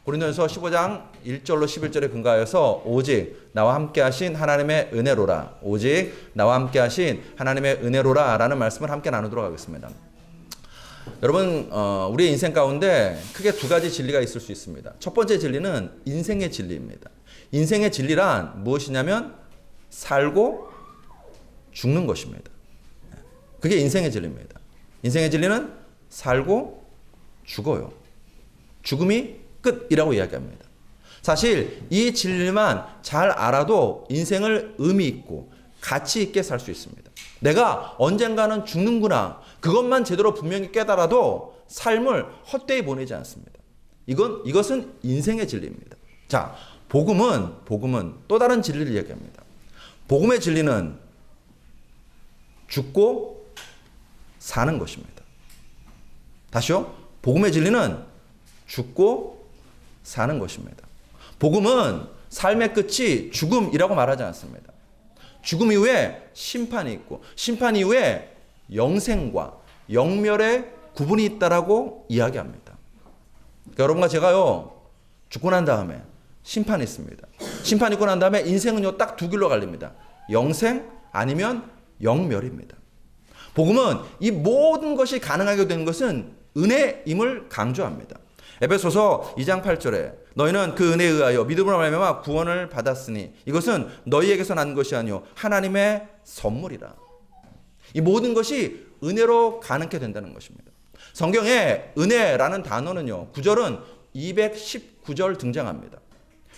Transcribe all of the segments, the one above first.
고린도전서 15장 1절로 11절에 근거하여서 오직 나와 함께 하신 하나님의 은혜로라. 오직 나와 함께 하신 하나님의 은혜로라 라는 말씀을 함께 나누도록 하겠습니다. 여러분, 우리의 인생 가운데 크게 두 가지 진리가 있을 수 있습니다. 첫 번째 진리는 인생의 진리입니다. 인생의 진리란 무엇이냐면 살고 죽는 것입니다. 그게 인생의 진리입니다. 인생의 진리는 살고 죽어요. 죽음이 끝이라고 이야기합니다. 사실 이 진리만 잘 알아도 인생을 의미 있고 가치 있게 살 수 있습니다. 내가 언젠가는 죽는구나. 그것만 제대로 분명히 깨달아도 삶을 헛되이 보내지 않습니다. 이것은 인생의 진리입니다. 자, 복음은 또 다른 진리를 이야기합니다. 복음의 진리는 죽고 사는 것입니다. 다시요. 복음의 진리는 죽고 사는 것입니다. 복음은 삶의 끝이 죽음이라고 말하지 않습니다. 죽음 이후에 심판이 있고 심판 이후에 영생과 영멸의 구분이 있다라고 이야기합니다. 그러니까 여러분과 제가요 죽고 난 다음에 심판이 있습니다. 심판이 있고 난 다음에 인생은요 딱 두 길로 갈립니다. 영생 아니면 영멸입니다. 복음은 이 모든 것이 가능하게 된 것은 은혜임을 강조합니다. 에베소서 2장 8절에 너희는 그 은혜에 의하여 믿음으로 말미암아 구원을 받았으니 이것은 너희에게서 난 것이 아니요 하나님의 선물이라. 이 모든 것이 은혜로 가능케 된다는 것입니다. 성경에 은혜라는 단어는요 구절은 219절 등장합니다.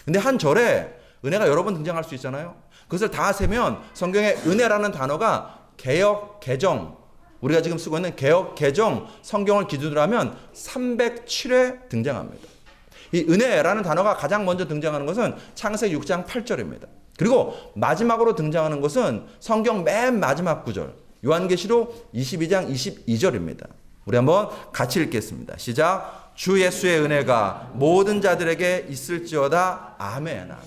근데 한 절에 은혜가 여러 번 등장할 수 있잖아요. 그것을 다 세면 성경에 은혜라는 단어가 개역 개정, 우리가 지금 쓰고 있는 개역 개정 성경을 기준으로 하면 307회 등장합니다. 이 은혜라는 단어가 가장 먼저 등장하는 것은 창세기 6장 8절입니다. 그리고 마지막으로 등장하는 것은 성경 맨 마지막 구절 요한계시록 22장 22절입니다. 우리 한번 같이 읽겠습니다. 시작. 주 예수의 은혜가 모든 자들에게 있을지어다. 아멘. 아멘.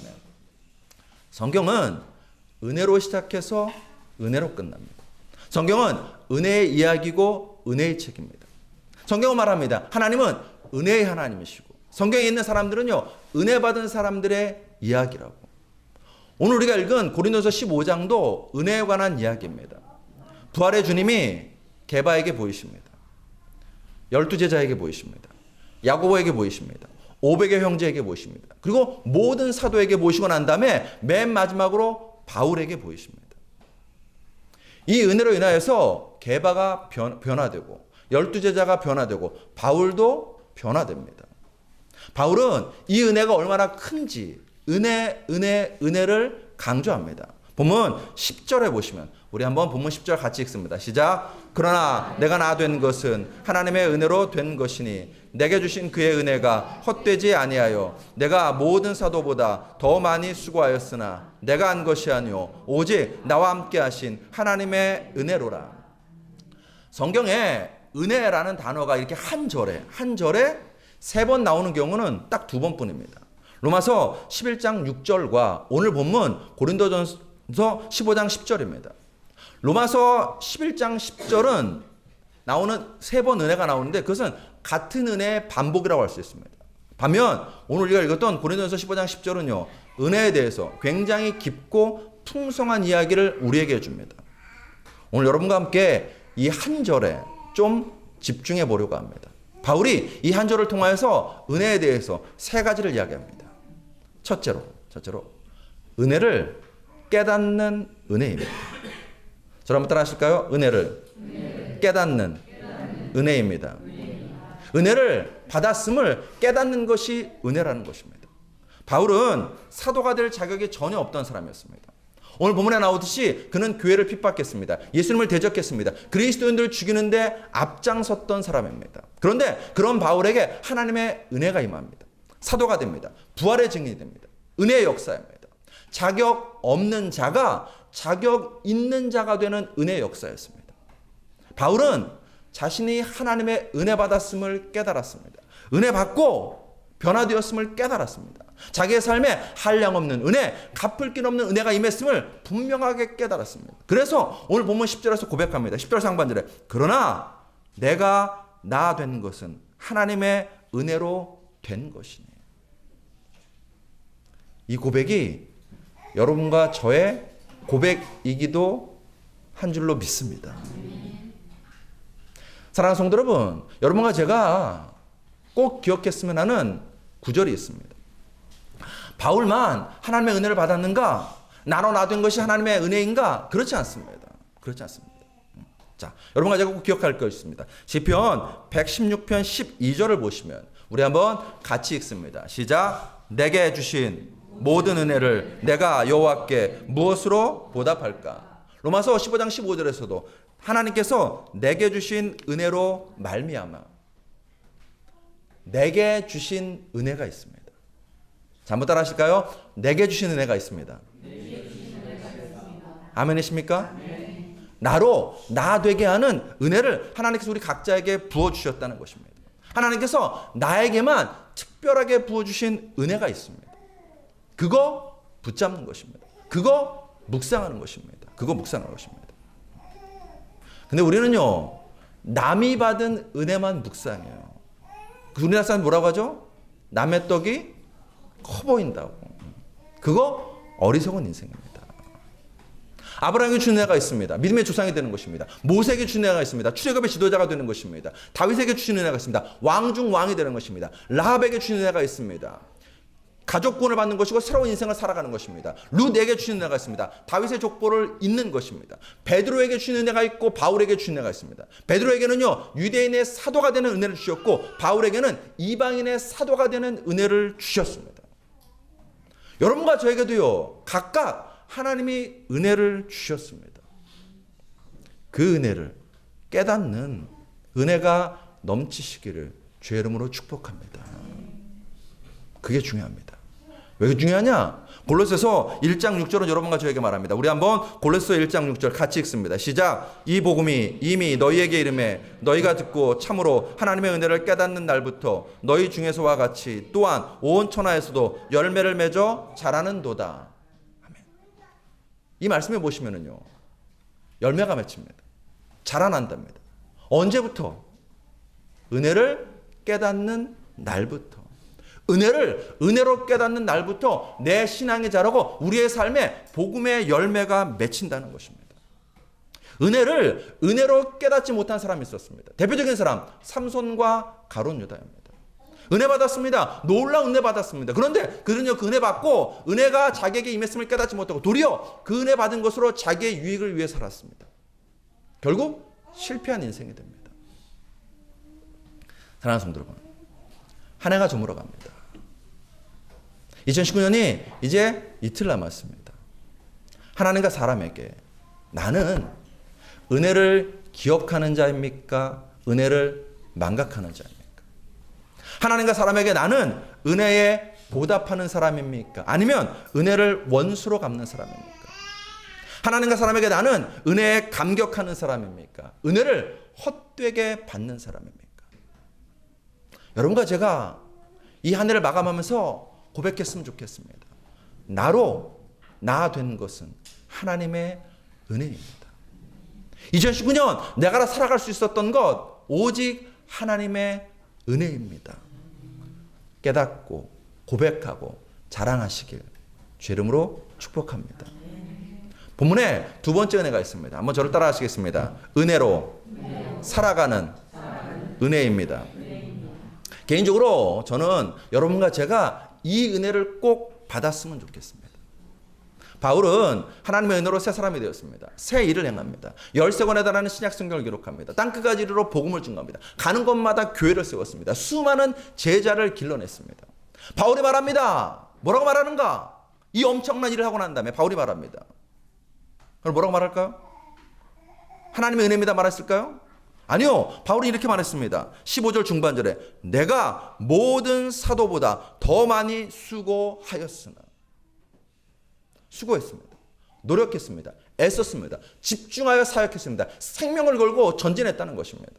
성경은 은혜로 시작해서 은혜로 끝납니다. 성경은 은혜의 이야기고 은혜의 책입니다. 성경은 말합니다. 하나님은 은혜의 하나님이시고 성경에 있는 사람들은요 은혜 받은 사람들의 이야기라고. 오늘 우리가 읽은 고린도서 15장도 은혜에 관한 이야기입니다. 부활의 주님이 게바에게 보이십니다. 12제자에게 보이십니다. 야고보에게 보이십니다. 500의 형제에게 보이십니다. 그리고 모든 사도에게 보이시고 난 다음에 맨 마지막으로 바울에게 보이십니다. 이 은혜로 인하여서 게바가 변화되고 12제자가 변화되고 바울도 변화됩니다. 바울은 이 은혜가 얼마나 큰지 은혜를 강조합니다. 본문 10절에 보시면 우리 한번 본문 10절 같이 읽습니다. 시작. 그러나 내가 나 된 것은 하나님의 은혜로 된 것이니 내게 주신 그의 은혜가 헛되지 아니하여 내가 모든 사도보다 더 많이 수고하였으나 내가 한 것이 아니요 오직 나와 함께 하신 하나님의 은혜로라. 성경에 은혜라는 단어가 이렇게 한 절에 세 번 나오는 경우는 딱 두 번뿐입니다. 로마서 11장 6절과 오늘 본문 고린도전서 15장 10절입니다. 로마서 11장 10절은 나오는 세 번 은혜가 나오는데 그것은 같은 은혜의 반복이라고 할 수 있습니다. 반면 오늘 우리가 읽었던 고린도전서 15장 10절은요. 은혜에 대해서 굉장히 깊고 풍성한 이야기를 우리에게 해줍니다. 오늘 여러분과 함께 이 한 절에 좀 집중해 보려고 합니다. 바울이 이 한 절을 통하여서 은혜에 대해서 세 가지를 이야기합니다. 첫째로 은혜를 깨닫는 은혜입니다. 저를 한번 따라 하실까요? 은혜를 깨닫는 은혜입니다. 은혜를 받았음을 깨닫는 것이 은혜라는 것입니다. 바울은 사도가 될 자격이 전혀 없던 사람이었습니다. 오늘 본문에 나오듯이 그는 교회를 핍박했습니다. 예수님을 대적했습니다. 그리스도인들을 죽이는데 앞장섰던 사람입니다. 그런데 그런 바울에게 하나님의 은혜가 임합니다. 사도가 됩니다. 부활의 증인이 됩니다. 은혜의 역사입니다. 자격 없는 자가 자격 있는 자가 되는 은혜의 역사였습니다. 바울은 자신이 하나님의 은혜 받았음을 깨달았습니다. 은혜 받고 변화되었음을 깨달았습니다. 자기의 삶에 한량없는 은혜, 갚을 길 없는 은혜가 임했음을 분명하게 깨달았습니다. 그래서 오늘 본문 10절에서 고백합니다. 10절 상반절에 그러나 내가 나 된 것은 하나님의 은혜로 된 것이니. 이 고백이 여러분과 저의 고백이기도 한 줄로 믿습니다. 사랑하는 성도 여러분, 여러분과 제가 꼭 기억했으면 하는 구절이 있습니다. 바울만 하나님의 은혜를 받았는가? 나로 나된 것이 하나님의 은혜인가? 그렇지 않습니다. 그렇지 않습니다. 자, 여러분과 제가 꼭 기억할 것이 있습니다. 시편 116편 12절을 보시면 우리 한번 같이 읽습니다. 시작. 내게 주신 모든 은혜를 내가 여호와께 무엇으로 보답할까? 로마서 15장 15절에서도 하나님께서 내게 주신 은혜로 말미암아 내게 주신 은혜가 있습니다. 자, 한번 따라 하실까요? 내게 주신 은혜가 있습니다. 아멘이십니까? 나로 나 되게 하는 은혜를 하나님께서 우리 각자에게 부어주셨다는 것입니다. 하나님께서 나에게만 특별하게 부어주신 은혜가 있습니다. 그거 붙잡는 것입니다. 그거 묵상하는 것입니다. 그거 묵상하는 것입니다. 근데 우리는요, 남이 받은 은혜만 묵상해요. 우리나라 사람 뭐라고 하죠? 남의 떡이 커 보인다고. 그거 어리석은 인생입니다. 아브라함에게 주신 은혜가 있습니다. 믿음의 조상이 되는 것입니다. 모세에게 주신 은혜가 있습니다. 출애굽의 지도자가 되는 것입니다. 다윗에게 주신 은혜가 있습니다. 왕 중 왕이 되는 것입니다. 라합에게 주신 은혜가 있습니다. 가족 구원을 받는 것이고 새로운 인생을 살아가는 것입니다. 룻에게 주신 은혜가 있습니다. 다윗의 족보를 잇는 것입니다. 베드로에게 주신 은혜가 있고 바울에게 주신 은혜가 있습니다. 베드로에게는요, 유대인의 사도가 되는 은혜를 주셨고 바울에게는 이방인의 사도가 되는 은혜를 주셨습니다. 여러분과 저에게도요, 각각 하나님이 은혜를 주셨습니다. 그 은혜를 깨닫는 은혜가 넘치시기를 주의 이름으로 축복합니다. 그게 중요합니다. 왜 중요하냐? 골로새서 1장 6절은 여러분과 저에게 말합니다. 우리 한번 골로새 1장 6절 같이 읽습니다. 시작. 이 복음이 이미 너희에게 이름에 너희가 듣고 참으로 하나님의 은혜를 깨닫는 날부터 너희 중에서와 같이 또한 온 천하에서도 열매를 맺어 자라는도다. 아멘. 이 말씀에 보시면은요, 열매가 맺힙니다. 자라난답니다. 언제부터? 은혜를 깨닫는 날부터. 은혜로 깨닫는 날부터 내 신앙이 자라고 우리의 삶에 복음의 열매가 맺힌다는 것입니다. 은혜로 깨닫지 못한 사람이 있었습니다. 대표적인 사람, 삼손과 가룟 유다입니다. 은혜 받았습니다. 놀라운 은혜 받았습니다. 그런데 그는요, 그 은혜 받고 은혜가 자기에게 임했음을 깨닫지 못하고 도리어 그 은혜 받은 것으로 자기의 유익을 위해 살았습니다. 결국 실패한 인생이 됩니다. 사랑하는 성도 여러분, 한 해가 저물어 갑니다. 2019년이 이제 이틀 남았습니다. 하나님과 사람에게 나는 은혜를 기억하는 자입니까? 은혜를 망각하는 자입니까? 하나님과 사람에게 나는 은혜에 보답하는 사람입니까? 아니면 은혜를 원수로 갚는 사람입니까? 하나님과 사람에게 나는 은혜에 감격하는 사람입니까? 은혜를 헛되게 받는 사람입니까? 여러분과 제가 이 한 해를 마감하면서 고백했으면 좋겠습니다. 나로 나 된 것은 하나님의 은혜입니다. 2019년 내가 살아갈 수 있었던 것 오직 하나님의 은혜입니다. 깨닫고 고백하고 자랑하시길 주의 이름으로 축복합니다. 본문에 두 번째 은혜가 있습니다. 한번 저를 따라 하시겠습니다. 은혜로 살아가는 은혜입니다. 개인적으로 저는 여러분과 제가 이 은혜를 꼭 받았으면 좋겠습니다. 바울은 하나님의 은혜로 새 사람이 되었습니다. 새 일을 행합니다. 13권에 달하는 신약 성경을 기록합니다. 땅끝까지 이르러 복음을 증거합니다. 가는 곳마다 교회를 세웠습니다. 수많은 제자를 길러냈습니다. 바울이 말합니다. 뭐라고 말하는가? 이 엄청난 일을 하고 난 다음에 바울이 말합니다. 그럼 뭐라고 말할까요? 하나님의 은혜입니다 말했을까요? 아니요. 바울이 이렇게 말했습니다. 15절 중반절에 내가 모든 사도보다 더 많이 수고하였으나. 수고했습니다. 노력했습니다. 애썼습니다. 집중하여 사역했습니다. 생명을 걸고 전진했다는 것입니다.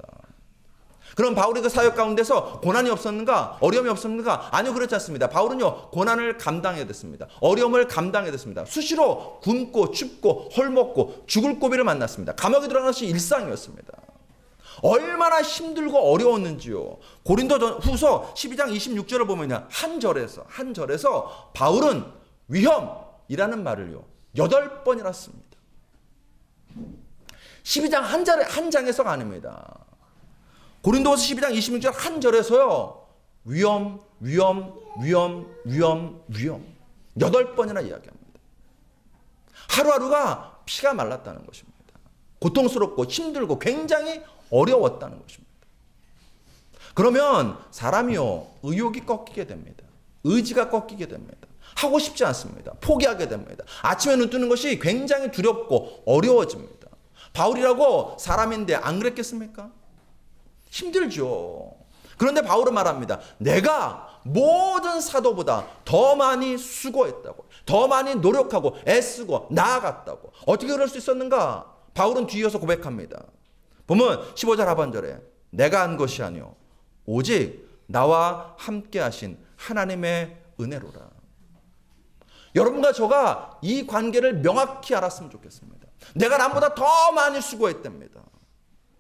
그럼 바울이 그 사역 가운데서 고난이 없었는가? 어려움이 없었는가? 아니요, 그렇지 않습니다. 바울은요, 고난을 감당해야 됐습니다. 어려움을 감당해야 됐습니다. 수시로 굶고 춥고 헐먹고 죽을 고비를 만났습니다. 감옥에 들어가는 것이 일상이었습니다. 얼마나 힘들고 어려웠는지요. 고린도 후서 12장 26절을 보면요, 한 절에서 바울은 위험이라는 말을요 8번이나 씁니다. 12장 한 장에서가 아닙니다. 고린도후서 12장 26절 한 절에서요 위험 8번이나 이야기합니다. 하루하루가 피가 말랐다는 것입니다. 고통스럽고 힘들고 굉장히 어려웠다는 것입니다. 그러면 사람이요 의욕이 꺾이게 됩니다. 의지가 꺾이게 됩니다. 하고 싶지 않습니다. 포기하게 됩니다. 아침에 눈 뜨는 것이 굉장히 두렵고 어려워집니다. 바울이라고 사람인데 안 그랬겠습니까? 힘들죠. 그런데 바울은 말합니다. 내가 모든 사도보다 더 많이 수고했다고, 더 많이 노력하고 애쓰고 나아갔다고. 어떻게 그럴 수 있었는가? 바울은 뒤이어서 고백합니다. 보면 15절 하반절에 내가 한 것이 아니요 오직 나와 함께 하신 하나님의 은혜로라. 여러분과 저가 이 관계를 명확히 알았으면 좋겠습니다. 내가 남보다 더 많이 수고했답니다.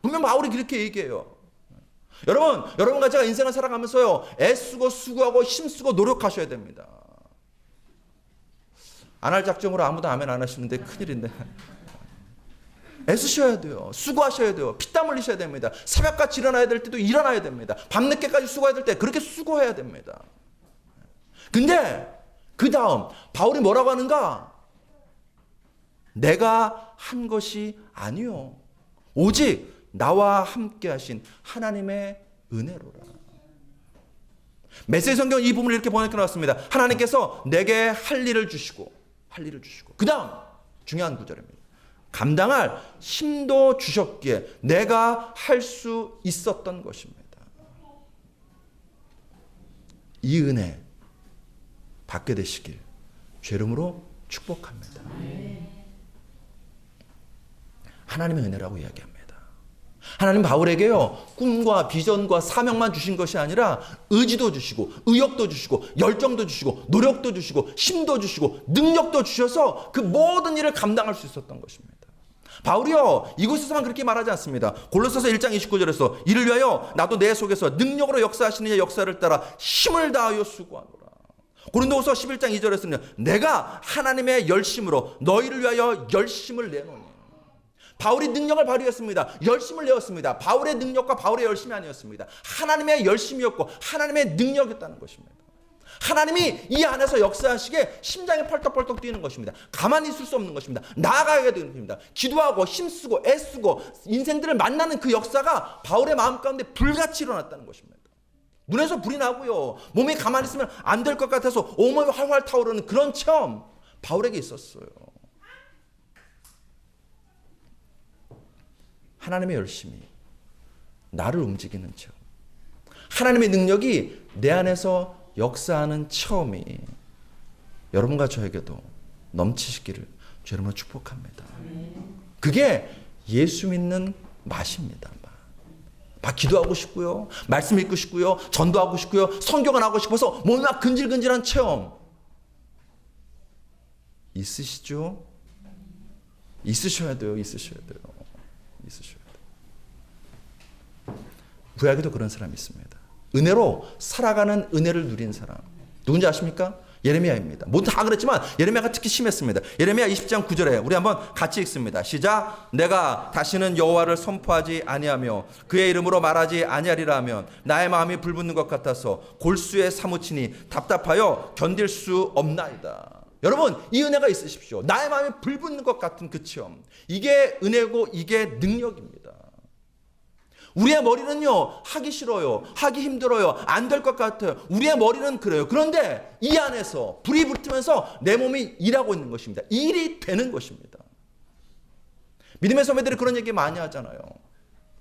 분명 바울이 그렇게 얘기해요. 여러분과 제가 인생을 살아가면서요 애쓰고 수고하고 힘쓰고 노력하셔야 됩니다. 안 할 작정으로 아무도 아멘 안 하시는데 큰일인데 애쓰셔야 돼요. 수고하셔야 돼요. 피땀 흘리셔야 됩니다. 새벽같이 일어나야 될 때도 일어나야 됩니다. 밤늦게까지 수고해야 될 때 그렇게 수고해야 됩니다. 근데 그 다음 바울이 뭐라고 하는가? 내가 한 것이 아니요 오직 나와 함께 하신 하나님의 은혜로라. 메시지 성경 이 부분을 이렇게 번역해 놨습니다. 하나님께서 내게 할 일을 주시고 그 다음 중요한 구절입니다. 감당할 힘도 주셨기에 내가 할 수 있었던 것입니다. 이 은혜 받게 되시길 주 이름으로 축복합니다. 하나님의 은혜라고 이야기합니다. 하나님 바울에게요 꿈과 비전과 사명만 주신 것이 아니라 의지도 주시고 의욕도 주시고 열정도 주시고 노력도 주시고 힘도 주시고 능력도 주셔서 그 모든 일을 감당할 수 있었던 것입니다. 바울이요 이곳에서만 그렇게 말하지 않습니다. 골로새서 1장 29절에서 이를 위하여 나도 내 속에서 능력으로 역사하시는 이의 역사를 따라 힘을 다하여 수고하노라. 고린도후서 11장 2절에서는 내가 하나님의 열심으로 너희를 위하여 열심을 내노니. 바울이 능력을 발휘했습니다. 열심을 내었습니다. 바울의 능력과 바울의 열심이 아니었습니다. 하나님의 열심이었고 하나님의 능력이었다는 것입니다. 하나님이 이 안에서 역사하시기에 심장이 펄떡펄떡 뛰는 것입니다. 가만히 있을 수 없는 것입니다. 나아가야 되는 것입니다. 기도하고 힘쓰고 애쓰고 인생들을 만나는 그 역사가 바울의 마음 가운데 불같이 일어났다는 것입니다. 눈에서 불이 나고요. 몸이 가만히 있으면 안 될 것 같아서 온몸이 활활 타오르는 그런 체험 바울에게 있었어요. 하나님의 열심이 나를 움직이는 체험, 하나님의 능력이 내 안에서 역사하는 체험이 여러분과 저에게도 넘치시기를 주 여러분을 축복합니다. 그게 예수 믿는 맛입니다. 막 기도하고 싶고요, 말씀 읽고 싶고요, 전도하고 싶고요, 성경을 하고 싶어서 몸이 막 근질근질한 체험 있으시죠? 있으셔야 돼요. 구약에도 그런 사람이 있습니다. 은혜로 살아가는 은혜를 누린 사람. 누군지 아십니까? 예레미야입니다. 모두 다 그랬지만 예레미야가 특히 심했습니다. 예레미야 20장 9절에 우리 한번 같이 읽습니다. 시작. 내가 다시는 여호와를 선포하지 아니하며 그의 이름으로 말하지 아니하리라 하면 나의 마음이 불붙는 것 같아서 골수에 사무치니 답답하여 견딜 수 없나이다. 여러분 이 은혜가 있으십시오. 나의 마음이 불붙는 것 같은 그 체험. 이게 은혜고 이게 능력입니다. 우리의 머리는요 하기 싫어요, 하기 힘들어요, 안 될 것 같아요. 우리의 머리는 그래요. 그런데 이 안에서 불이 붙으면서 내 몸이 일하고 있는 것입니다. 일이 되는 것입니다. 믿음의 선배들이 그런 얘기 많이 하잖아요.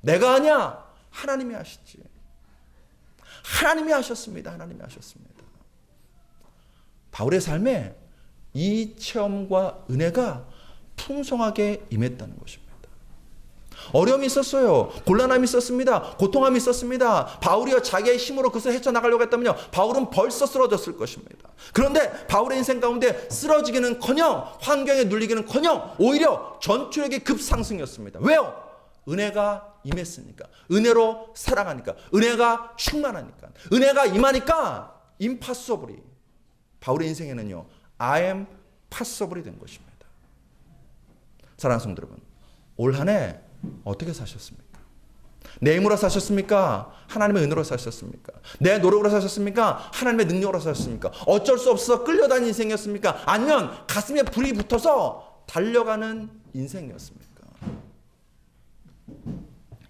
내가 하냐? 하나님이 하시지. 하나님이 하셨습니다. 바울의 삶에 이 체험과 은혜가 풍성하게 임했다는 것입니다. 어려움이 있었어요. 곤란함이 있었습니다. 고통함이 있었습니다. 바울이요 자기의 힘으로 그것을 헤쳐나가려고 했다면요 바울은 벌써 쓰러졌을 것입니다. 그런데 바울의 인생 가운데 쓰러지기는커녕 환경에 눌리기는커녕 오히려 전투력이 급상승이었습니다. 왜요? 은혜가 임했으니까, 은혜로 살아가니까, 은혜가 충만하니까, 은혜가 임하니까 임파서블이 바울의 인생에는요 I am possible이 된 것입니다. 사랑하는 성도 여러분, 올 한 해 어떻게 사셨습니까? 내 힘으로 사셨습니까? 하나님의 은혜로 사셨습니까? 내 노력으로 사셨습니까? 하나님의 능력으로 사셨습니까? 어쩔 수 없어 끌려다니는 인생이었습니까? 아니면 가슴에 불이 붙어서 달려가는 인생이었습니까?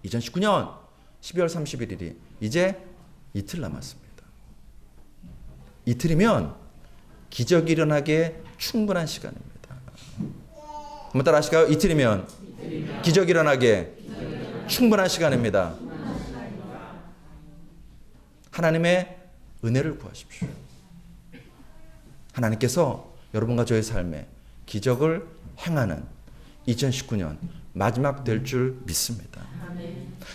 2019년 12월 31일이 이제 이틀 남았습니다. 이틀이면 기적이 일어나기에 충분한 시간입니다. 한번 따라 하실까요? 이틀이면 기적이 일어나기에 충분한 시간입니다. 하나님의 은혜를 구하십시오. 하나님께서 여러분과 저의 삶에 기적을 행하는 2019년 마지막 될 줄 믿습니다.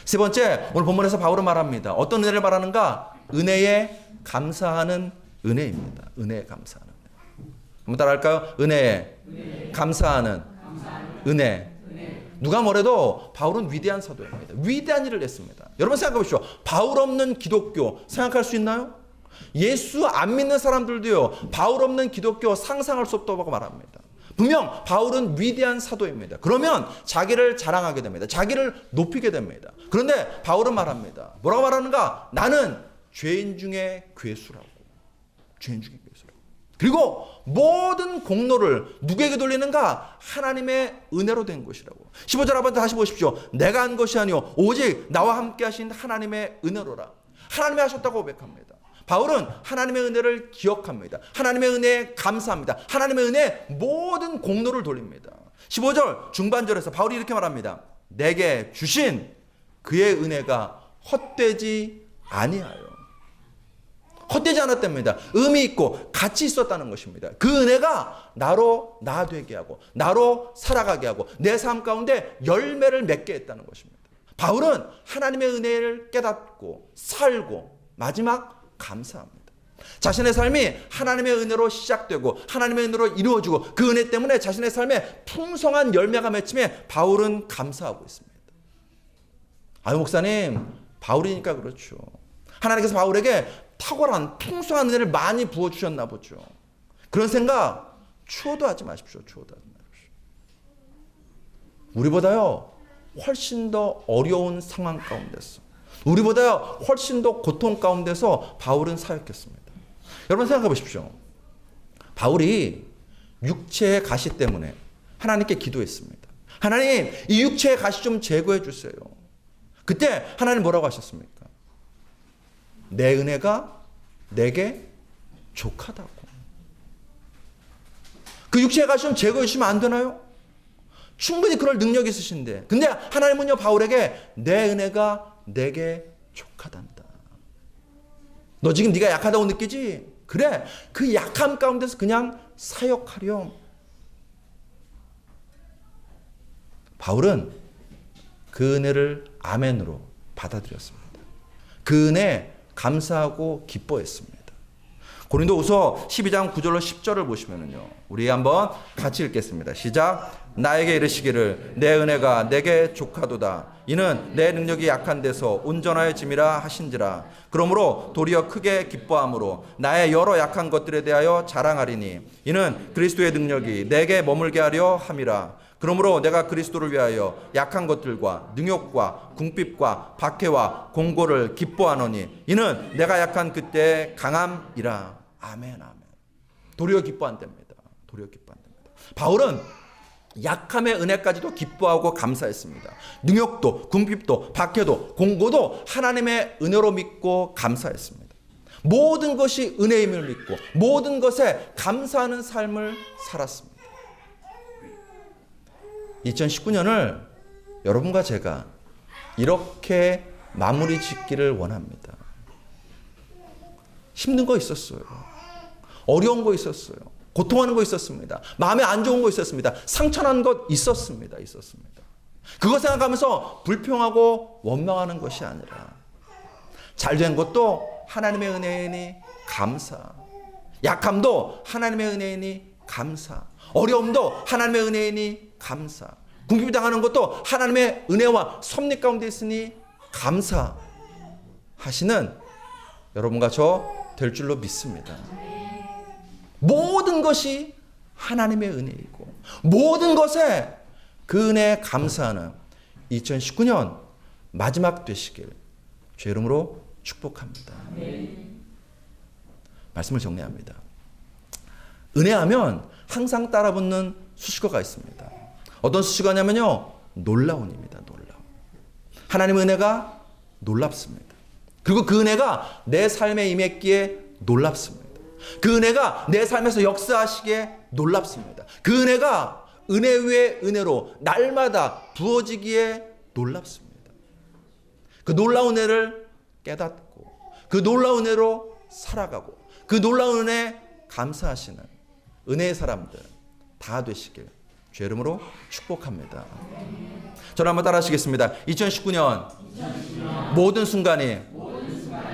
세 번째, 오늘 본문에서 바울은 말합니다. 어떤 은혜를 말하는가? 은혜에 감사하는 은혜입니다. 은혜에 감사하는 은혜. 한번 따라 할까요? 은혜에 감사하는 은혜. 누가 뭐래도 바울은 위대한 사도입니다. 위대한 일을 했습니다. 여러분 생각해 보십시오. 바울 없는 기독교 생각할 수 있나요? 예수 안 믿는 사람들도요, 바울 없는 기독교 상상할 수 없다고 말합니다. 분명 바울은 위대한 사도입니다. 그러면 자기를 자랑하게 됩니다. 자기를 높이게 됩니다. 그런데 바울은 말합니다. 뭐라고 말하는가? 나는 죄인 중에 괴수라고. 죄인 중에 괴수라고. 그리고 모든 공로를 누구에게 돌리는가? 하나님의 은혜로 된 것이라고. 15절 한번 다시 보십시오. 내가 한 것이 아니요 오직 나와 함께 하신 하나님의 은혜로라. 하나님이 하셨다고 고백합니다. 바울은 하나님의 은혜를 기억합니다. 하나님의 은혜에 감사합니다. 하나님의 은혜에 모든 공로를 돌립니다. 15절 중반절에서 바울이 이렇게 말합니다. 내게 주신 그의 은혜가 헛되지 아니하여. 헛되지 않았답니다. 의미 있고 가치 있었다는 것입니다. 그 은혜가 나로 나 되게 하고 나로 살아가게 하고 내 삶 가운데 열매를 맺게 했다는 것입니다. 바울은 하나님의 은혜를 깨닫고 살고 마지막 감사합니다. 자신의 삶이 하나님의 은혜로 시작되고 하나님의 은혜로 이루어지고 그 은혜 때문에 자신의 삶에 풍성한 열매가 맺힘에 바울은 감사하고 있습니다. 아유 목사님, 바울이니까 그렇죠. 하나님께서 바울에게 탁월한 풍성한 은혜를 많이 부어주셨나 보죠. 그런 생각 추호도 하지 마십시오. 추호도 하지 마십시오. 우리보다요 훨씬 더 어려운 상황 가운데서, 우리보다요 훨씬 더 고통 가운데서 바울은 사역했습니다. 여러분 생각해 보십시오. 바울이 육체의 가시 때문에 하나님께 기도했습니다. 하나님, 이 육체의 가시 좀 제거해 주세요. 그때 하나님 뭐라고 하셨습니까? 내 은혜가 내게 족하다고. 그 육체의 가시 좀 제거해 주시면 안 되나요? 충분히 그럴 능력이 있으신데, 근데 하나님은요 바울에게 내 은혜가 내게 족하단다. 너 지금 네가 약하다고 느끼지? 그래, 그 약함 가운데서 그냥 사역하렴. 바울은 그 은혜를 아멘으로 받아들였습니다. 그 은혜 감사하고 기뻐했습니다. 고린도후서 12장 9절로 10절을 보시면은요, 우리 한번 같이 읽겠습니다. 시작. 나에게 이르시기를 내 은혜가 내게 족하도다. 이는 내 능력이 약한 데서 온전하여 짐이라 하신지라. 그러므로 도리어 크게 기뻐함으로 나의 여러 약한 것들에 대하여 자랑하리니 이는 그리스도의 능력이 내게 머물게 하려 함이라. 그러므로 내가 그리스도를 위하여 약한 것들과 능욕과 궁핍과 박해와 공고를 기뻐하노니 이는 내가 약한 그때의 강함이라. 아멘, 아멘. 도리어 기뻐한답니다. 도리어 기뻐한답니다. 바울은 약함의 은혜까지도 기뻐하고 감사했습니다. 능욕도 궁핍도 박해도 공고도 하나님의 은혜로 믿고 감사했습니다. 모든 것이 은혜임을 믿고 모든 것에 감사하는 삶을 살았습니다. 2019년을 여러분과 제가 이렇게 마무리 짓기를 원합니다. 힘든 거 있었어요. 어려운 거 있었어요. 고통하는 거 있었습니다. 마음에 안 좋은 거 있었습니다. 상처난 것 있었습니다. 그거 생각하면서 불평하고 원망하는 것이 아니라 잘된 것도 하나님의 은혜이니 감사, 약함도 하나님의 은혜이니 감사, 어려움도 하나님의 은혜이니 감사, 궁핍당하는 것도 하나님의 은혜와 섭리 가운데 있으니 감사하시는 여러분과 저 될 줄로 믿습니다. 모든 것이 하나님의 은혜이고 모든 것에 그 은혜에 감사하는 2019년 마지막 되시길 주의 이름으로 축복합니다. 말씀을 정리합니다. 은혜하면 항상 따라붙는 수식어가 있습니다. 어떤 수식어냐면요, 놀라운입니다. 놀라운. 하나님의 은혜가 놀랍습니다. 그리고 그 은혜가 내 삶에 임했기에 놀랍습니다. 그 은혜가 내 삶에서 역사하시기에 놀랍습니다. 그 은혜가 은혜 위에 은혜로 날마다 부어지기에 놀랍습니다. 그 놀라운 은혜를 깨닫고 그 놀라운 은혜로 살아가고 그 놀라운 은혜에 감사하시는 은혜의 사람들 다 되시길 주의 이름으로 축복합니다. 저를 한번 따라 하시겠습니다. 2019년 모든 순간이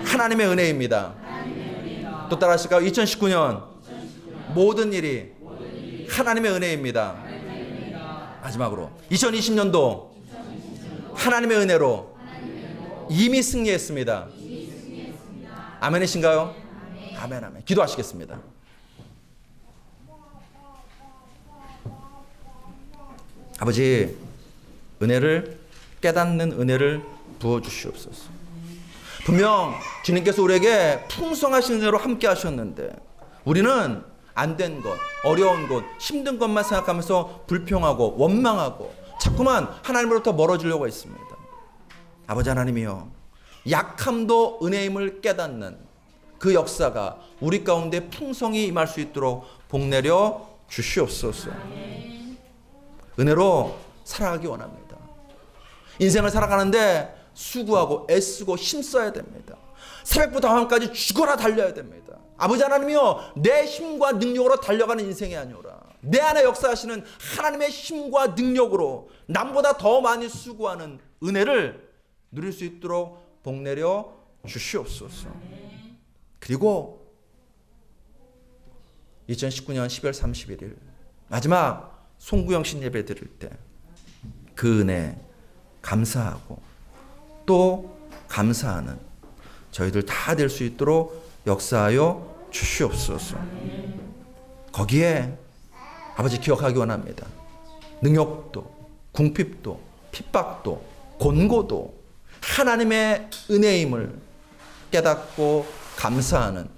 하나님의 은혜입니다. 또 따라 하실까요? 2019년 모든 일이 하나님의 은혜입니다. 마지막으로 2020년도 하나님의 은혜로 이미 승리했습니다. 아멘이신가요? 아멘, 아멘. 기도하시겠습니다. 아버지, 은혜를 깨닫는 은혜를 부어주시옵소서. 분명 주님께서 우리에게 풍성하신 은혜로 함께 하셨는데 우리는 안 된 것, 어려운 것, 힘든 것만 생각하면서 불평하고 원망하고 자꾸만 하나님으로부터 멀어지려고 했습니다. 아버지 하나님이여, 약함도 은혜임을 깨닫는 그 역사가 우리 가운데 풍성히 임할 수 있도록 복내려 주시옵소서. 은혜로 살아가기 원합니다. 인생을 살아가는데 수고하고 애쓰고 힘써야 됩니다. 새벽부터 밤까지 죽어라 달려야 됩니다. 아버지 하나님이여, 내 힘과 능력으로 달려가는 인생이 아니오라. 내 안에 역사하시는 하나님의 힘과 능력으로 남보다 더 많이 수고하는 은혜를 누릴 수 있도록 복내려 주시옵소서. 그리고 2019년 12월 31일 마지막 송구영신 예배 드릴 때 그 은혜 감사하고 또 감사하는 저희들 다 될 수 있도록 역사하여 주시옵소서. 거기에 아버지 기억하기 원합니다. 능력도 궁핍도 핍박도 곤고도 하나님의 은혜임을 깨닫고 감사하는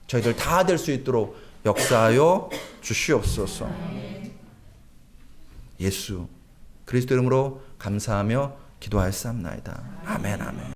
저희들 다 될 수 있도록 역사하여 주시옵소서. 예수 그리스도 이름으로 감사하며 기도하였사옵나이다. 아멘, 아멘.